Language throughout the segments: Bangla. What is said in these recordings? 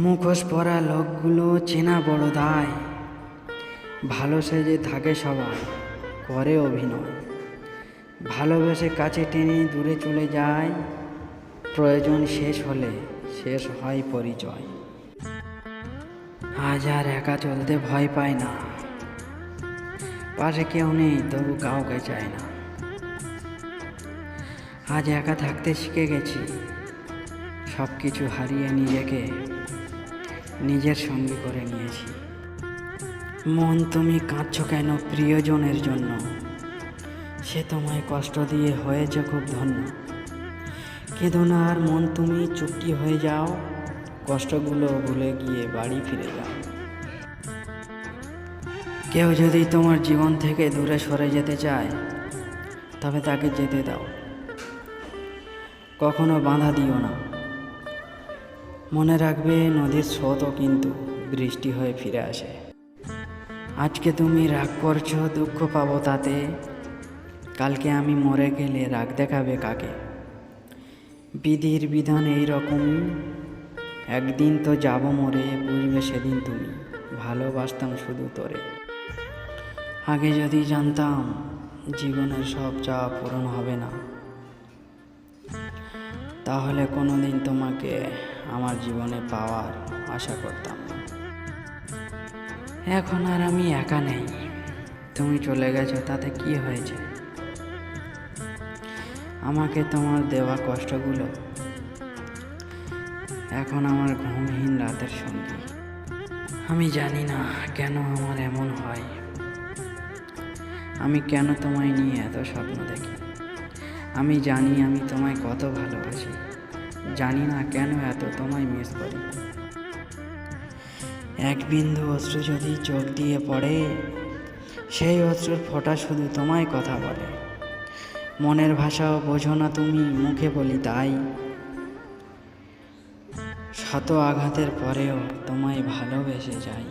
মুখোশ পরা লোকগুলো চেনা বড় দায়। ভালো সেজে থাকে সবাই, করে অভিনয়। ভালোবেসে কাছে টেনে দূরে চলে যায়, প্রয়োজন শেষ হলে শেষ হয় পরিচয়। আজ আর একা চলতে ভয় পায় না, পাশে কেউ নেই তবু কাউকে চায় না। আজ একা থাকতে শিখে গেছি, সব কিছু হারিয়ে নিজেকে নিজের সঙ্গী করে নিয়েছি। মন তুমি কাঁদছ কেন প্রিয়জনের জন্য, সে তোমায় কষ্ট দিয়ে হয়েছে খুব ধন্য। কেঁদো না আর মন তুমি চুপটি হয়ে যাও, কষ্টগুলো ভুলে গিয়ে বাড়ি ফিরে যাও। কেউ যদি তোমার জীবন থেকে দূরে সরে যেতে চায়, তবে তাকে যেতে দাও, কখনো বাধা দিও না। মনে রাখবে নদীর স্রোতও কিন্তু বৃষ্টি হয়ে ফিরে আসে। আজকে তুমি রাগ করছো, দুঃখ পাবো তাতে, কালকে আমি মরে গেলে রাগ দেখাবে কাকে? বিধির বিধান এইরকমই, একদিন তো যাব মরে, বুঝবে সেদিন তুমি ভালোবাসতাম শুধু তোরে। আগে যদি জানতাম জীবনের সব চাওয়া পূরণ হবে না, তাহলে কোনোদিন তোমাকে আমার জীবনে পাওয়ার আশা করতাম না। এখন আর আমি একা নেই, তুমি চলে গেছো তাতে কি হয়েছে? আমাকে তোমার দেওয়া কষ্টগুলো এখন আমার ঘুমহীন রাতের সঙ্গী। আমি জানি না কেন আমার এমন হয়, আমি কেন তোমায় নিয়ে এত স্বপ্ন দেখি। আমি জানি আমি তোমায় কত ভালোবাসি, জানি না কেন এত তোমায় মিস করি। এক বিন্দু অশ্রু যদি চোখ দিয়ে পড়ে, সেই অশ্রুর ফোঁটা শুধু তোমায় কথা বলে। মনের ভাষাও বোঝো না তুমি, মুখে বলি তাই। শত আঘাতের পরেও তোমায় ভালোবেসে যাই।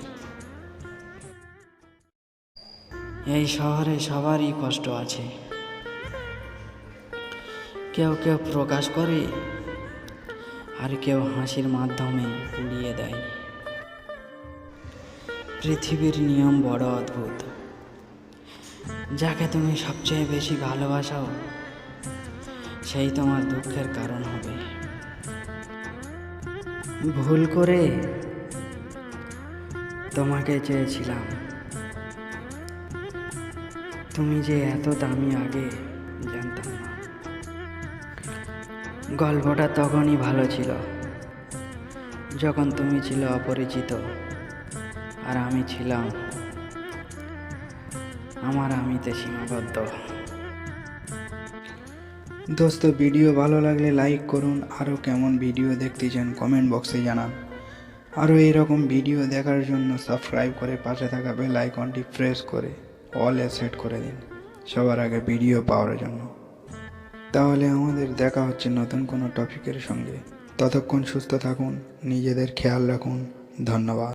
এই শহরে সবারই কষ্ট আছে, কেউ কেউ প্রকাশ করে আর কেউ হাসির মাধ্যমে উড়িয়ে দেয়। পৃথিবীর নিয়ম বড় অদ্ভুত, যাকে তুমি সবচেয়ে বেশি ভালোবাসো সেই তোমার দুঃখের কারণ হবে। ভুল করে তোমাকে চেয়েছিলাম, তুমি যে এত দামি আগে জানতাম না। গল্পটা তখনই ভালো ছিল যখন তুমি ছিলে অপরিচিত আর আমি ছিলাম আমার আমিতে সীমাবদ্ধ। দোস্ত, ভিডিও ভালো লাগলে লাইক করুন, আরও কেমন ভিডিও দেখতে চান কমেন্ট বক্সে জানান। আরও এইরকম ভিডিও দেখার জন্য সাবস্ক্রাইব করে পাশে থাকা বেল আইকনটি প্রেস করে অলে সেট করে দিন সবার আগে ভিডিও পাওয়ার জন্য। তাহলে আমাদের দেখা হচ্ছে নতুন কোনো টপিকের সঙ্গে। ততক্ষণ সুস্থ থাকুন, নিজেদের খেয়াল রাখুন। ধন্যবাদ।